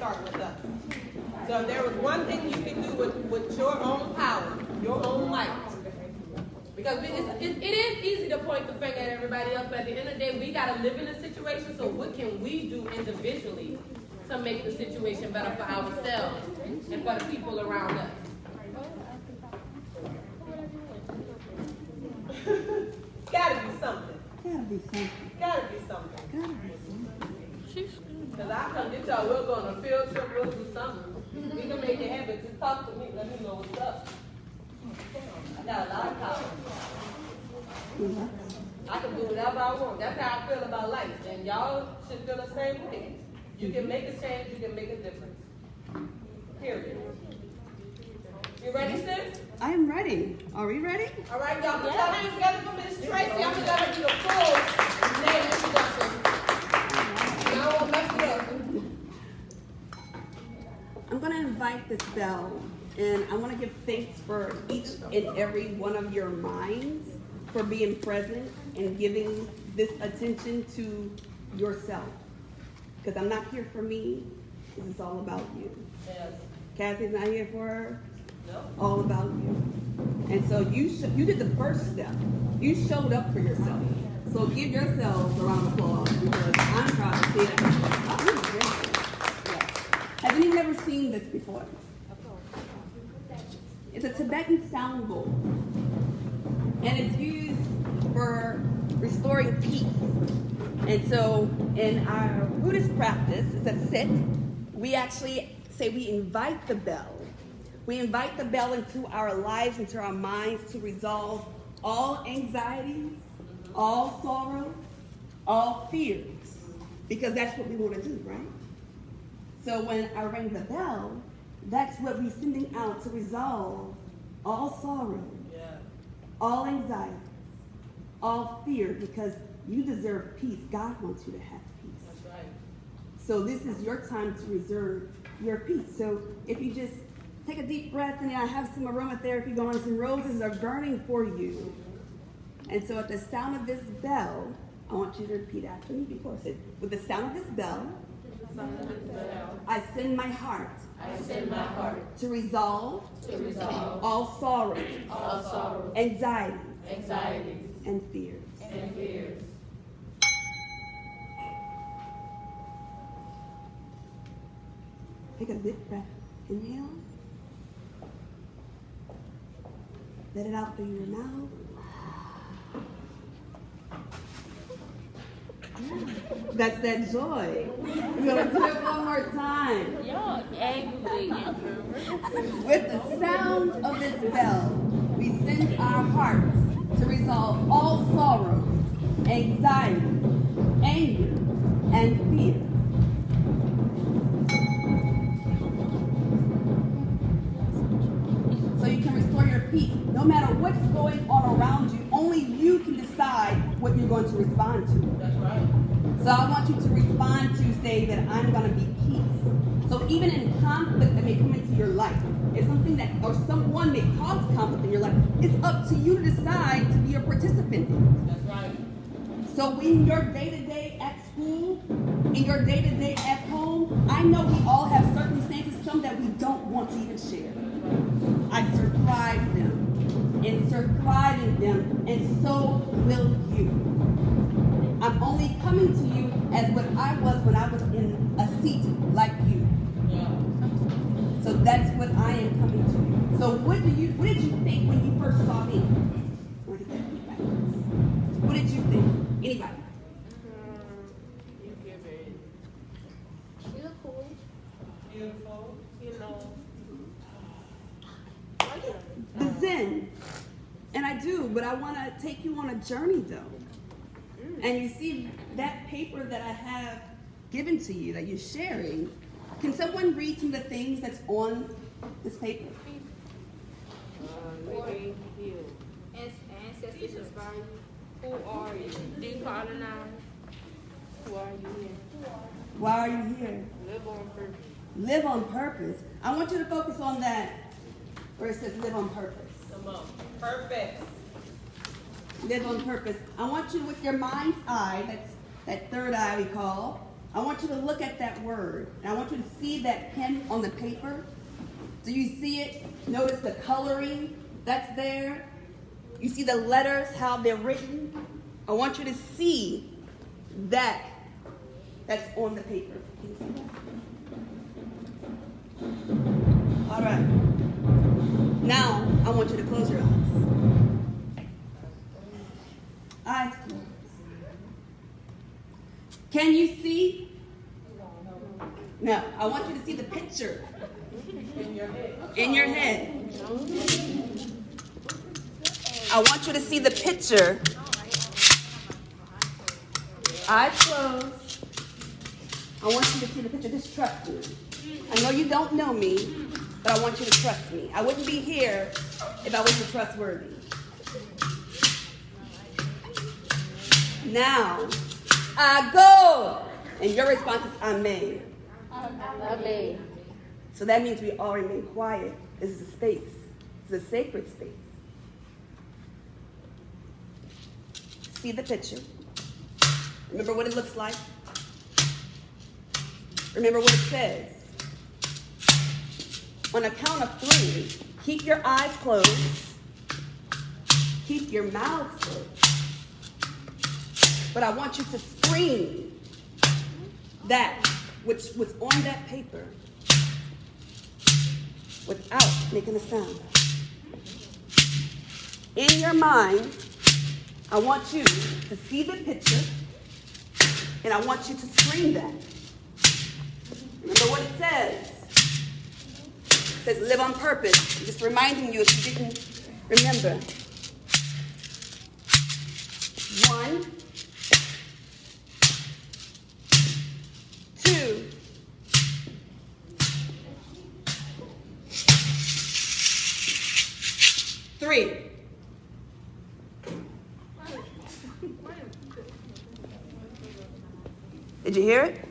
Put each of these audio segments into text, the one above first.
start with us. So if there was one thing you can do with your own power, your own might. Because it is easy to point the finger at everybody else, but at the end of the day, we got to live in a situation, so what can we do individually to make the situation better for ourselves and for the people around us? It's got to be something. Gotta be something. Gotta be something. Gotta be something. Because I come get y'all, we'll go on a field trip, we'll do something. We can make it happen. Just talk to me, let me know what's up. I got a lot of power. I can do whatever I want. That's how I feel about life. And y'all should feel the same way. You can make a change, you can make a difference. Period. You ready, sis? I am ready. Are we ready? All right, y'all put your hands together for Miss Tracey. I'm going to let her do a full name introduction. Y'all won't mess it up. I'm going to invite this bell, and I want to give thanks for each and every one of your minds for being present and giving this attention to yourself. Because I'm not here for me. This is all about you. Yes. Kathy's not here for her. No. All about you. And so you did the first step. You showed up for yourself. So give yourselves a round of applause because I'm proud to see it. Have anyone ever seen this before? It's a Tibetan sound bowl. And it's used for restoring peace. And so in our Buddhist practice, it's a sit. We actually say we invite the bell. We invite the bell into our lives, into our minds to resolve all anxieties, all sorrow, all fears. Because that's what we want to do, right? So when I ring the bell, that's what we're sending out to resolve all sorrow, all anxiety, all fear, because you deserve peace. God wants you to have peace. That's right. So this is your time to reserve your peace. So if you just take a deep breath, and I have some aromatherapy going on, some roses are burning for you. And so at the sound of this bell, I want you to repeat after me before I say, with the sound of this bell, I send my heart. I send my heart To resolve all sorrow, anxiety, and fears. Take a deep breath. Inhale. Let it out through your mouth. That's that joy. We're going to do it one more time. Y'all angry. With the sound of this bell, we send our hearts to resolve all sorrow, anxiety, anger, and fear. So you can restore your peace. No matter what's going on around you, only you can decide what you're going to respond to. That's right. So I want you to respond to say that I'm going to be peace. So even in conflict that may come into your life, if something that or someone may cause conflict in your life, it's up to you to decide to be a participant in it. That's right. So in your day-to-day at school, in your day-to-day at home, I know we all have circumstances, some that we don't want to even share. I survived them, and surviving them, and so will you. I'm only coming to you as what I was when I was in a seat like you. Yeah. So that's what I am coming to you. So what did you think when you first saw me? What did you think? Anybody? You give it. Beautiful. You know. The Zen. And I do, but I want to take you on a journey though. And you see that paper that I have given to you that you're sharing. Can someone read some of the things that's on this paper? Living healed. Ancestors inspire you. Who are you? Decolonize. Who are you here? Why are you here? Live on purpose. Live on purpose. I want you to focus on that where it says live on purpose. Come on. Perfect. Live on purpose. I want you with your mind's eye, that's that third eye we call, I want you to look at that word. And I want you to see that pen on the paper. Do you see it? Notice the coloring that's there. You see the letters, how they're written. I want you to see that that's on the paper. Can you see that? All right. Now, I want you to close your eyes. Eyes closed. Can you see? No, I want you to see the picture. In your head. I want you to see the picture. Eyes closed. I want you to see the picture. Just trust me. I know you don't know me, but I want you to trust me. I wouldn't be here if I wasn't trustworthy. Now, I go. And your response is, Amen. Amen. So that means we all remain quiet. This is a space. It's a sacred space. See the picture. Remember what it looks like. Remember what it says. On a count of 3, keep your eyes closed. Keep your mouths closed. But I want you to scream that which was on that paper without making a sound. In your mind, I want you to see the picture, and I want you to scream that. Remember what it says. It says live on purpose. I'm just reminding you if you didn't remember. 1, 2, 3. Did you hear it?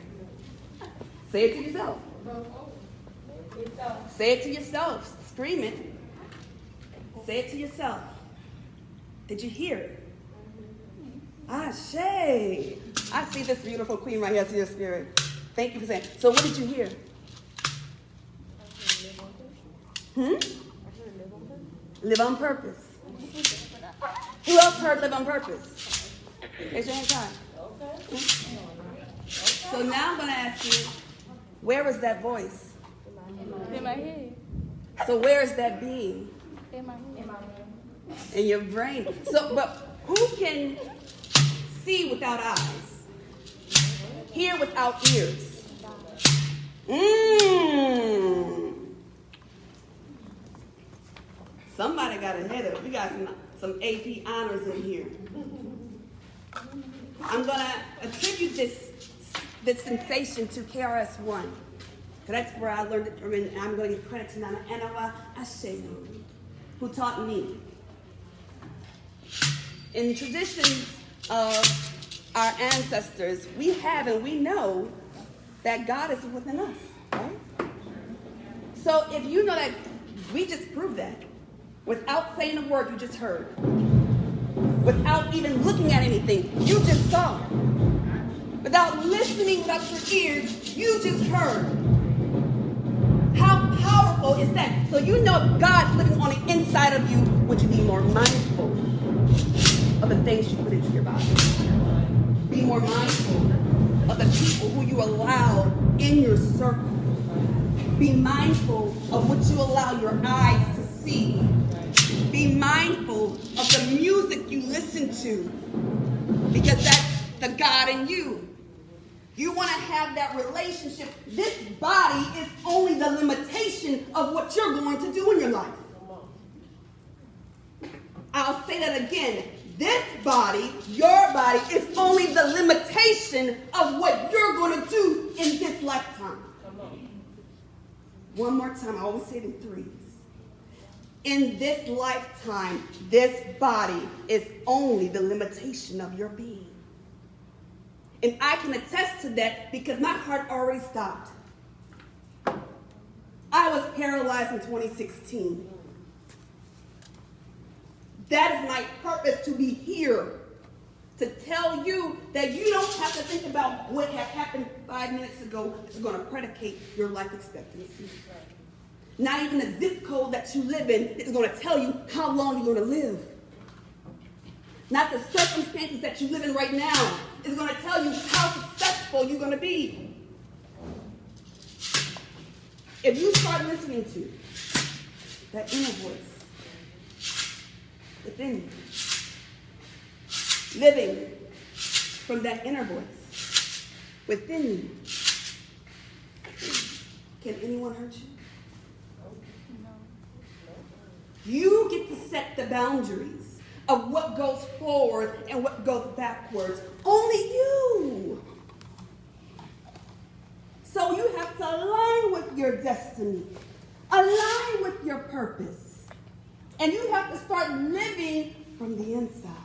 Say it to yourself. Say it to yourself. Scream it. Say it to yourself. Did you hear it? Ashe. I see this beautiful queen right here. I see your spirit. Thank you for saying. So what did you hear? Live on purpose. Who else heard live on purpose? Raise your hand high. So now I'm going to ask you, where is that voice? In my head. So where is that being? In my head. In your brain. So, but who can see without eyes? Hear without ears? Somebody got ahead of it. We got some AP honors in here. I'm going to attribute this sensation to KRS-One. That's where I learned it from, and I'm going to give credit to Nana Anawa Asheno, who taught me. In traditions of our ancestors, we have and we know that God is within us, right? So if you know that, we just proved that. Without saying a word, you just heard. Without even looking at anything, you just saw. Without listening without your ears, you just heard. How powerful is that? So you know if God's living on the inside of you, would you be more mindful of the things you put into your body? Be more mindful of the people who you allow in your circle. Be mindful of what you allow your eyes to see. Be mindful of the music you listen to, because that's the God in you. You want to have that relationship. This body is only the limitation of what you're going to do in your life. I'll say that again. This body, your body, is only the limitation of what you're going to do in this lifetime. One more time. I always say it in 3s. In this lifetime, this body is only the limitation of your being. And I can attest to that because my heart already stopped. I was paralyzed in 2016. That is my purpose, to be here, to tell you that you don't have to think about what had happened 5 minutes ago that's going to predicate your life expectancy. Not even the zip code that you live in is going to tell you how long you're going to live. Not the circumstances that you live in right now is going to tell you how successful you're going to be. If you start listening to that inner voice within you, living from that inner voice within you, can anyone hurt you? You get to set the boundaries of what goes forward and what goes backwards. Only you. So you have to align with your destiny, align with your purpose, and you have to start living from the inside.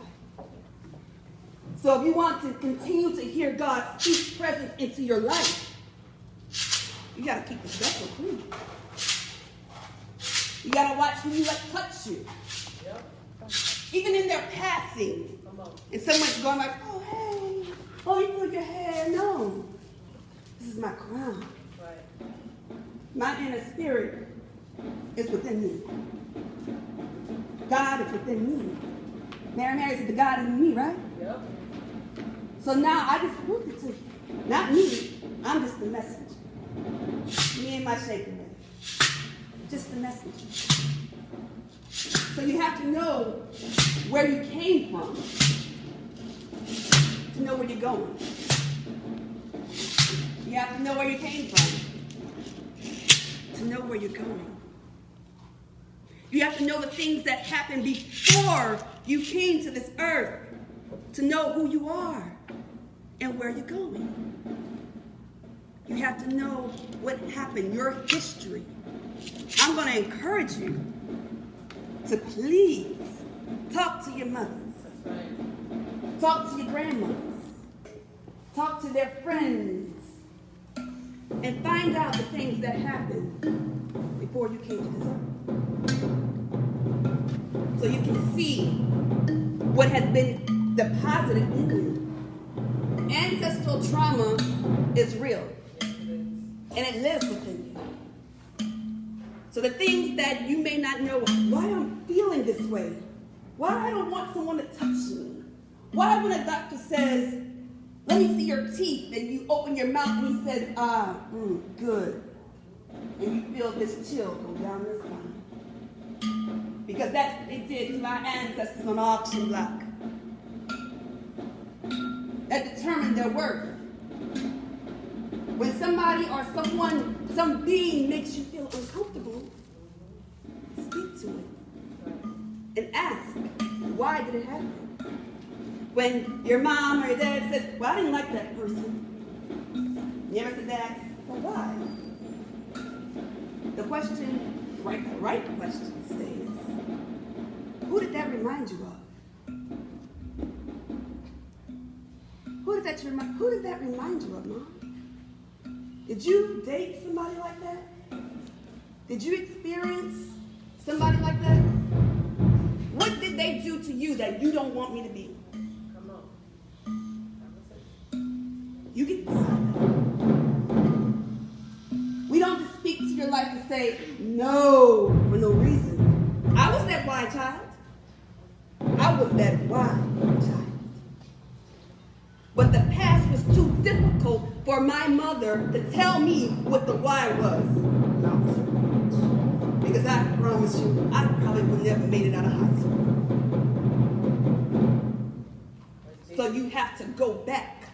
So if you want to continue to hear God speak presence into your life, you got to keep the vessel clean. You got to watch who you let touch you. Yep. Even in their passing. And someone's going like, oh, hey. Oh, you put your hair. No. This is my crown. Right. My inner spirit is within me. God is within me. Mary said, the God is in me, right? Yep. So now I just proved it to you. Not me. I'm just the messenger. Me and my shaker. Just the message. So you have to know where you came from to know where you're going. You have to know where you came from to know where you're going. You have to know the things that happened before you came to this earth to know who you are and where you're going. You have to know what happened, your history. I'm going to encourage you to please talk to your mothers. Talk to your grandmothers. Talk to their friends. And find out the things that happened before you came to this earth. So you can see what has been deposited in you. Ancestral trauma is real. And it lives within you. So the things that you may not know, why I'm feeling this way, why I don't want someone to touch me, why when a doctor says, let me see your teeth, and you open your mouth and he says, good, and you feel this chill go down your spine. Because that's what they did to my ancestors on the auction block. That determined their worth. When somebody or someone, some being makes you feel uncomfortable, speak to it and ask, why did it happen? When your mom or your dad says, well, I didn't like that person, you ever said that? Well, why? The question, right question says, who did that remind you of? Who did that remind you of, Mom? Did you date somebody like that? Did you experience somebody like that? What did they do to you that you don't want me to be? Come on. You get to decide that. We don't just speak to your life and say, no, for no reason. I was that wild child. I was that wild child. But the past was too difficult for my mother to tell me what the why was. Because I promise you, I probably would never made it out of high school. So you have to go back.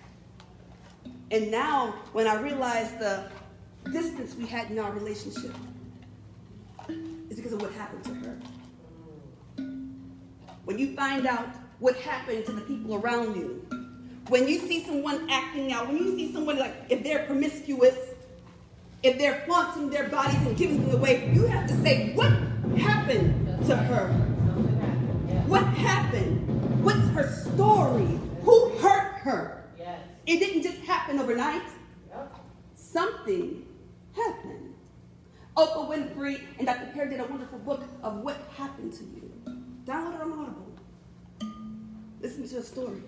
And now, when I realized the distance we had in our relationship, it's because of what happened to her. When you find out what happened to the people around you, when you see someone acting out, when you see someone like, if they're promiscuous, if they're flaunting their bodies and giving them away, you have to say, what happened to her? What happened? What's her story? Who hurt her? It didn't just happen overnight. Something happened. Oprah Winfrey and Dr. Perry did a wonderful book of what happened to you. Download it on Audible. Listen to a story.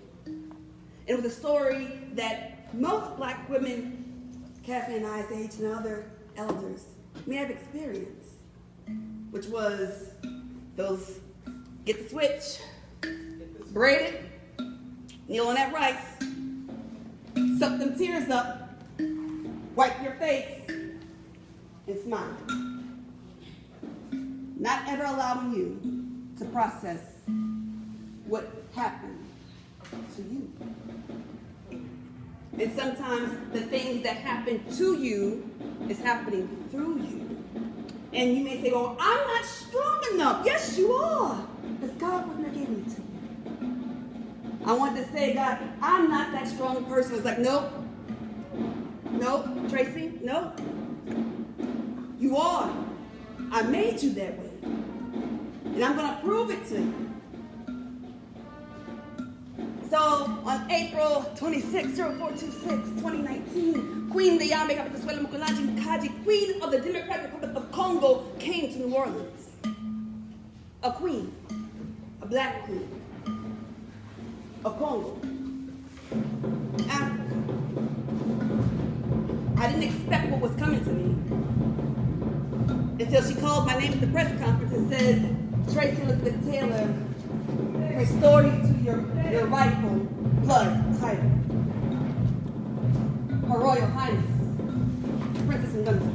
It was a story that most black women, Kathy and I's age and other elders, may have experienced, which was those get the switch, braid it, kneel on that rice, suck them tears up, wipe your face, and smile. Not ever allowing you to process what happened to you. And sometimes the things that happen to you is happening through you. And you may say, oh, I'm not strong enough. Yes, you are. Because God wouldn't have given it to you. I wanted to say, God, I'm not that strong person. It's like, nope. Nope, Tracey, nope. You are. I made you that way. And I'm going to prove it to you. So on April 26, 0426, 2019, Queen Aaye Kaji, Queen of the Democratic Republic of Congo, came to New Orleans. A queen, a black queen of Congo, Africa. I didn't expect what was coming to me until she called my name at the press conference and says, Tracey Elizabeth Taylor, restore you to your rightful blood title. Her Royal Highness, Princess Ngunda.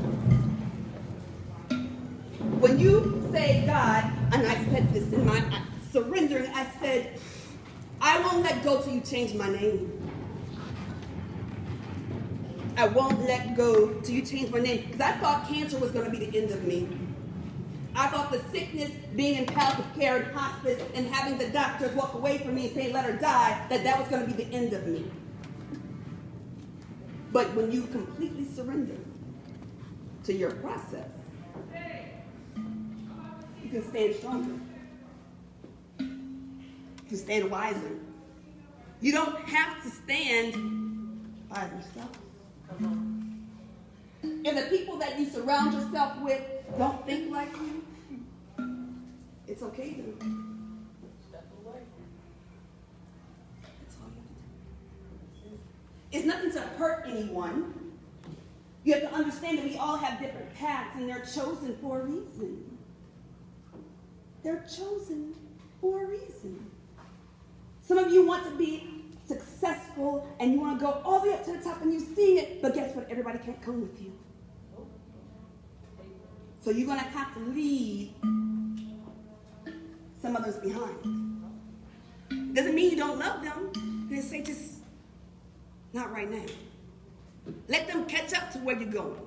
When you say God, and I said this in my surrendering, I said, I won't let go till you change my name. I won't let go till you change my name. Because I thought cancer was going to be the end of me. I thought the sickness, being in palliative care and hospice, and having the doctors walk away from me and say, let her die, that was going to be the end of me. But when you completely surrender to your process, you can stand stronger. You can stand wiser. You don't have to stand by yourself. If the people that you surround yourself with don't think like you, it's okay to step away. That's all you can do. It's nothing to hurt anyone. You have to understand that we all have different paths and they're chosen for a reason. They're chosen for a reason. Some of you want to be successful and you want to go all the way up to the top and you've seen it, but guess what? Everybody can't come with you. So you're going to have to leave some others behind. Doesn't mean you don't love them. They say just not right now. Let them catch up to where you're going.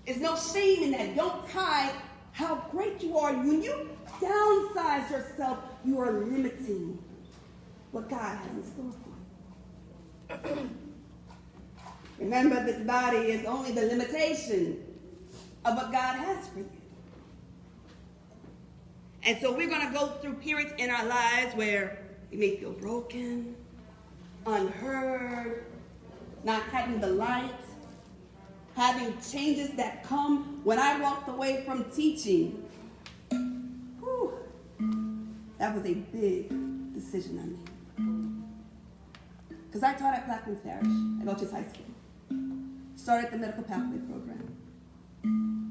There's no shame in that. Don't hide how great you are. When you downsize yourself, you are limiting what God has in store for you. Remember, this body is only the limitation of what God has for you. And so we're going to go through periods in our lives where we may feel broken, unheard, not having the light, having changes that come. When I walked away from teaching, that was a big decision I made. Because I taught at Blackman's Parish at Otis High School. Started the medical pathway program.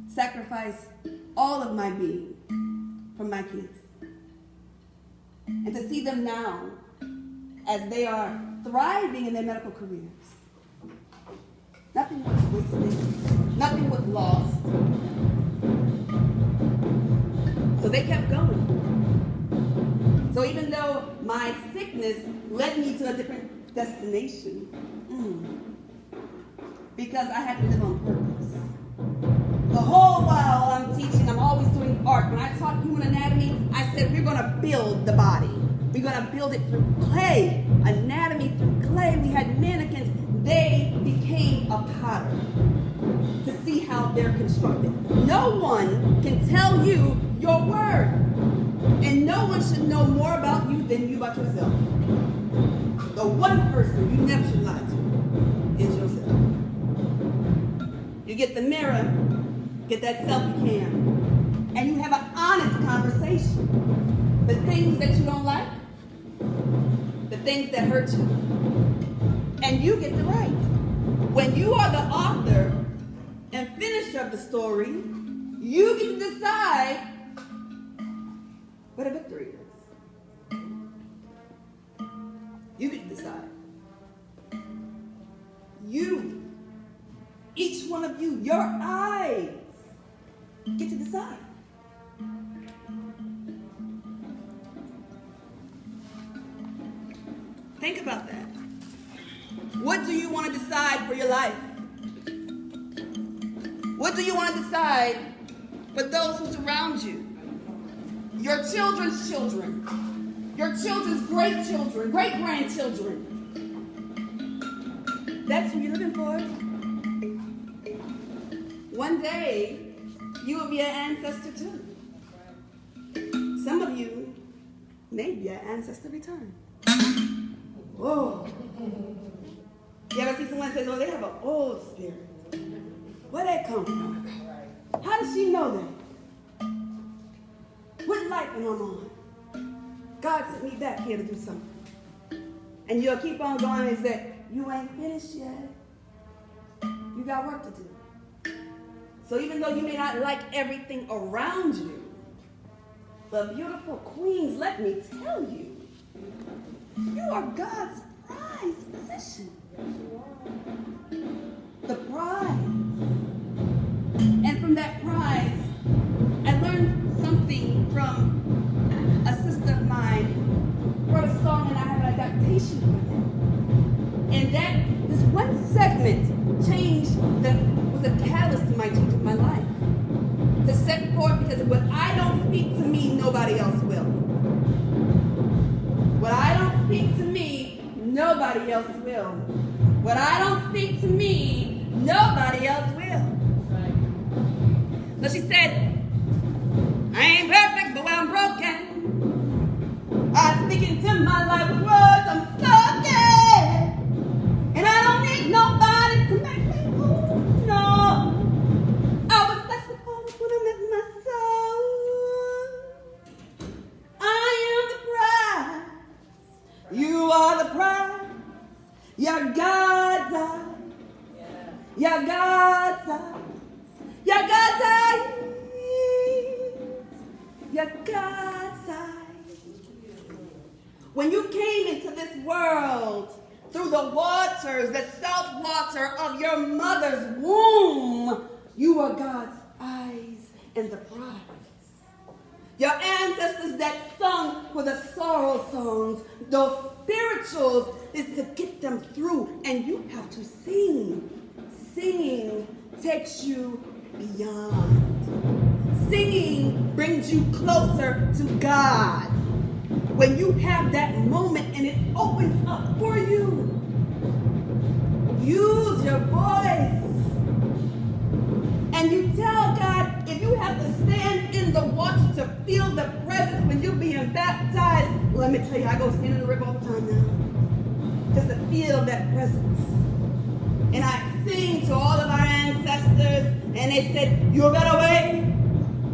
Sacrificed all of my being for my kids. And to see them now as they are thriving in their medical careers. Nothing was wasted. Nothing was lost. So they kept going. So even though my sickness led me to a different destination, because I had to live on purpose. The whole while I'm teaching, I'm always doing art. When I taught human anatomy, I said we're going to build the body. We're going to build it through clay. Anatomy through clay. We had mannequins. They became a potter to see how they're constructed. No one can tell you your worth. And no one should know more about you than you about yourself. The one person you never should lie to is yourself. You get the mirror, get that selfie cam, and you have an honest conversation. The things that you don't like, the things that hurt you, and you get to write. When you are the author and finisher of the story, you get to decide what a victory is. You get to decide. You, each one of you, your eyes, get to decide. Think about that. What do you want to decide for your life? What do you want to decide for those who surround you? Your children's children, your children's great-children, great-grandchildren. That's who you're living for. One day, you will be an ancestor too. Some of you may be an ancestor return. Whoa. You ever see someone say, oh, they have an old spirit? Where'd that come from? How does she know that? What life am I on? God sent me back here to do something. And you'll keep on going and say, you ain't finished yet. You got work to do. So even though you may not like everything around you, the beautiful queens, let me tell you, you are God's prized possession. The prize. And from that prize, I learned something from a sister of mine, wrote a song and I have an adaptation for it. And that, this one segment was a catalyst to my change of my life. To set forth, because what I don't speak to me, nobody else will. What I don't speak to me, nobody else will. What I don't speak to me, nobody else will. So she said, I ain't perfect, but when I'm broken, I speak into my life with words I'm spoken. And I don't need nobody to make me move, no. I was blessed with all of them in my soul. I am the prize. You are the prize. You're God's eye. You're God's eye. You're God's eye. You're God's eye. When you came into this world through the waters, the salt water of your mother's womb, you are God's eyes and the prize. Your ancestors that sung for the sorrow songs, those spirituals, is to get them through, and you have to sing. Singing takes you beyond. Singing brings you closer to God. When you have that moment and it opens up for you, use your voice. And you tell God, if you have to stand in the water to feel the presence when you're being baptized, let me tell you, I go stand in the river all the time now, just to feel that presence. And I sing to all of our ancestors, and they said, you're better away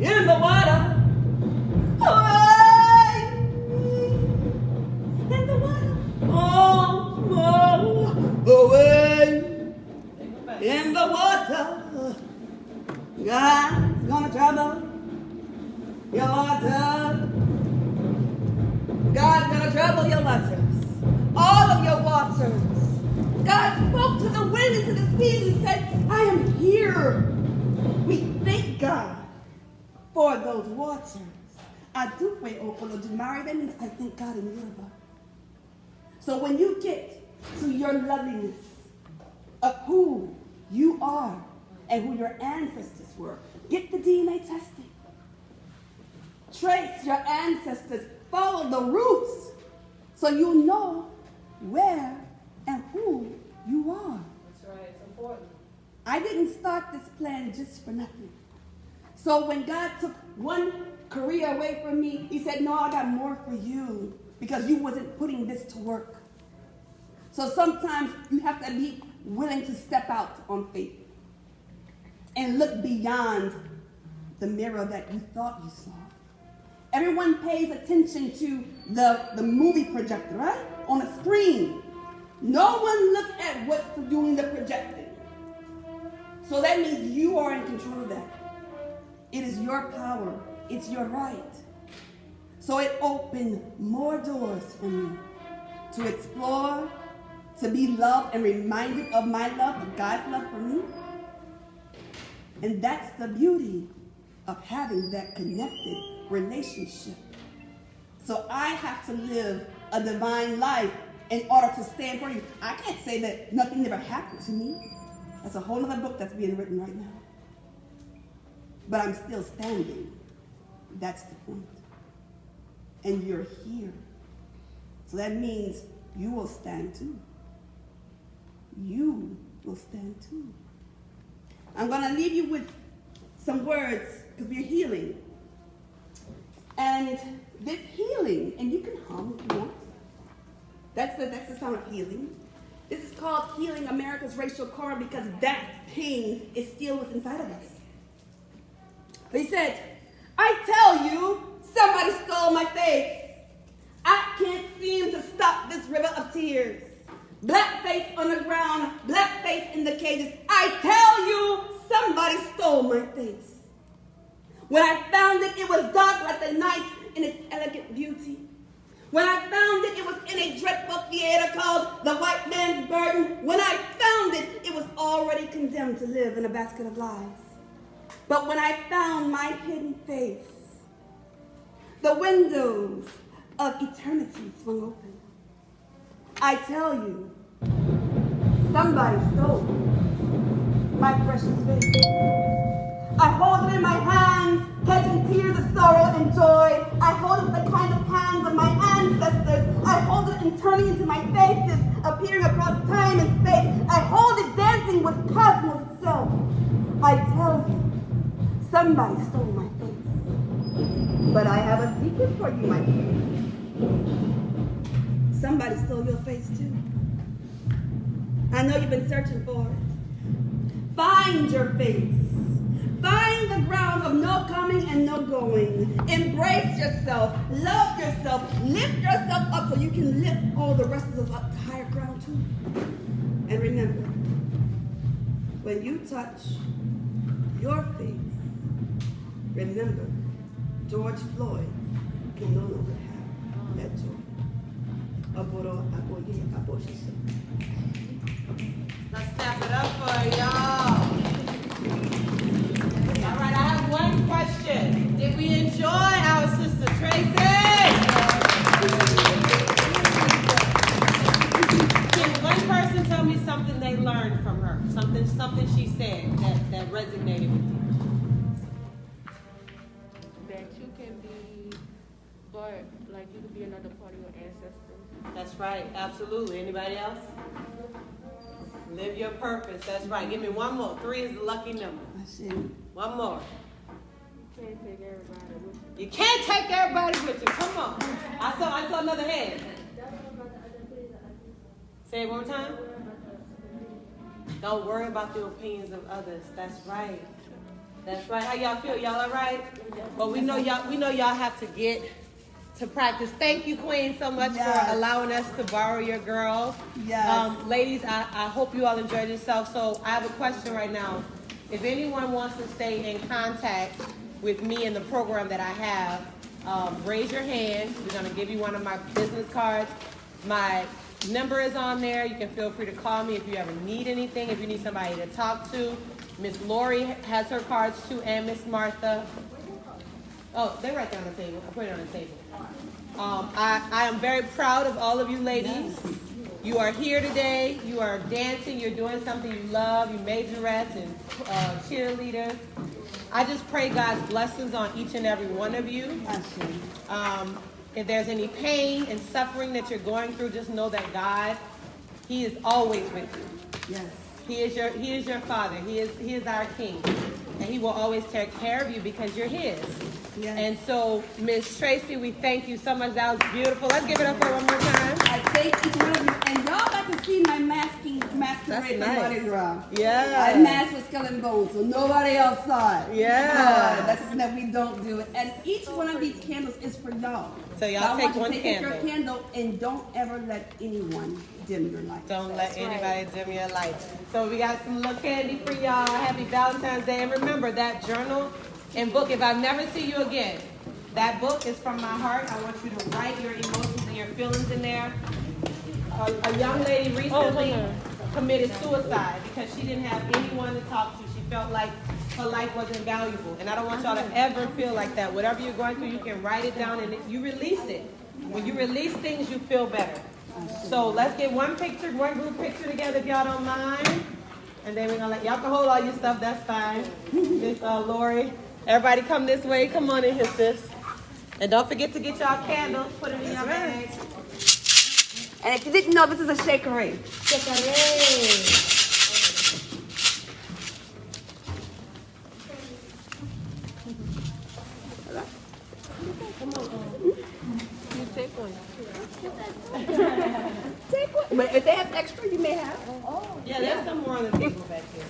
in the water. Away in the water. Away in the water. God's gonna trouble your water. God's gonna trouble your waters. All of your waters. God spoke to the wind and to the seas and said, I am here. We thank God for those waters. Adupe Okolodumare, that means I thank God in Yoruba. So when you get to your loveliness of who you are and who your ancestors were, get the DNA testing. Trace your ancestors. Follow the roots so you'll know where and who you are. That's right, it's important. I didn't start this plan just for nothing. So when God took one career away from me, he said, no, I got more for you because you wasn't putting this to work. So sometimes you have to be willing to step out on faith and look beyond the mirror that you thought you saw. Everyone pays attention to the movie projector, right? On a screen. No one looks at what's doing the projecting. So that means you are in control of that. It is your power. It's your right. So it opened more doors for me to explore, to be loved and reminded of my love, of God's love for me. And that's the beauty of having that connected relationship. So I have to live a divine life in order to stand for you. I can't say that nothing ever happened to me. That's a whole other book that's being written right now. But I'm still standing. That's the point. And you're here. So that means you will stand too. You will stand too. I'm going to leave you with some words because we're healing. And this healing, and you can hum if you want. That's the sound of healing. This is called Healing America's Racial Core because that pain is still within inside of us. They said, I tell you, somebody stole my face. I can't seem to stop this river of tears. Black face on the ground, black face in the cages. I tell you, somebody stole my face. When I found it, it was dark like the night in its elegant beauty. When I found it, it was in a dreadful theater called The White Man's Burden. When I found it, it was already condemned to live in a basket of lies. But when I found my hidden face, the windows of eternity swung open. I tell you, somebody stole my precious face. I hold it in my hands, catching tears of sorrow and joy. I hold it with the kind of hands of my ancestors. I hold it and turning into my faces, appearing across time and space. I hold it dancing with cosmos itself. I tell you, somebody stole my face. But I have a secret for you, my friend. Somebody stole your face too. I know you've been searching for it. Find your face. Find the ground of no coming and no going. Embrace yourself. Love yourself. Lift yourself up so you can lift all the rest of us up to higher ground too. And remember, when you touch your face, remember, George Floyd can no longer have that joy. Let's tap it up for y'all. All right, I have one question. Did we enjoy our sister Tracey? Can one person tell me something they learned from her? Something she said that resonated with you? That you can be, but like you could be another part of your ancestors. That's right, absolutely. Anybody else? Live your purpose. That's right. Give me one more. 3 is the lucky number. One more. You can't take everybody with you. You can't take everybody with you. Come on. I saw another hand. Say it one more time. Don't worry about the opinions of others. That's right. That's right. How y'all feel? Y'all all right? But we know y'all have to get to practice. Thank you, Queen, so much for allowing us to borrow your girls. Yes. Ladies, I hope you all enjoyed yourself. So I have a question right now. If anyone wants to stay in contact with me in the program that I have, raise your hand. We're going to give you one of my business cards. My number is on there. You can feel free to call me if you ever need anything, if you need somebody to talk to. Miss Lori has her cards too, and Miss Martha. Oh, they're right there on the table. I put it on the table. I am very proud of all of you ladies. Yes. You are here today. You are dancing. You're doing something you love. You majorettes and cheerleaders. I just pray God's blessings on each and every one of you. If there's any pain and suffering that you're going through, just know that God, He is always with you. Yes. He is your Father. He is our King. And He will always take care of you because you're His. Yes. And so, Miss Tracey, we thank you so much. That was beautiful. Let's give it up for one more time. I thank each one of you. And y'all got to see my masking masquerade That's for nice. Mardi Gras. Yeah. I masked with skull and bones, so nobody else saw it. Yeah. That's something that we don't do. And each one of these candles is for y'all. So y'all I take want you one to take your candle. candle and don't ever let anyone dim your light. Don't let anybody dim your light. So we got some little candy for y'all. Happy Valentine's Day. And remember that journal and book, if I never see you again, that book is from my heart. I want you to write your emotions and your feelings in there. A young lady recently committed suicide because she didn't have anyone to talk to. She felt like her life wasn't valuable. And I don't want y'all to ever feel like that. Whatever you're going through, you can write it down and you release it. When you release things, you feel better. So let's get one picture, one group picture together if y'all don't mind. And then we're gonna let y'all can hold all your stuff, that's fine. Miss Lori. Everybody come this way. Come on in here, sis. And don't forget to get y'all candles, put it in your bag. And if you didn't know, this is a shakery. You take one. Take one. But if they have extra, you may have. Yeah, there's some more on the table back here.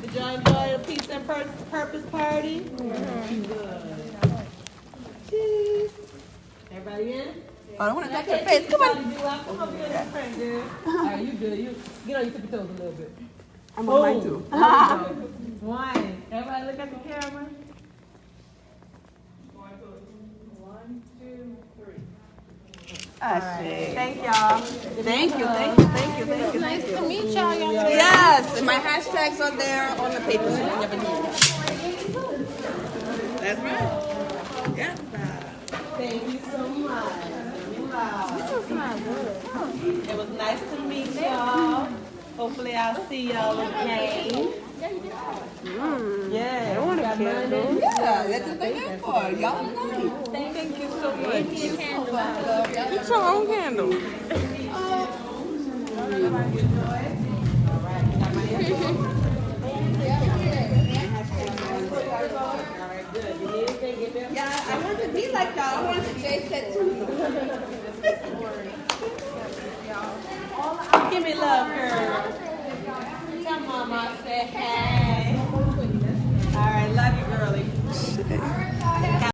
Did y'all enjoy the Peace and Purpose party? Good. Cheese. Everybody in? I don't want to touch your face. Come on. Come on, good friend, dude. All right, you good. You get on your tippy toes a little bit. I'm on mine too. One. Everybody look at the camera. 1, 2, 3. All right. Thank y'all. Thank you, thank you, thank you, thank you. Nice to meet y'all, young lady. Yes, and my hashtags are there on the paper so you never need it. That's right. Yeah. Thank you so much. Wow. This is not good. It was nice to meet y'all. Hopefully I'll see y'all again. Yeah. I want a candle. Yeah, that's what they're there for. Y'all are nice. Thank you so much. Get your own candle. Yeah, I want to be like y'all. I want to Jay said too. Give me love, girl. Tell mama I said hey. All right, love you, girlie.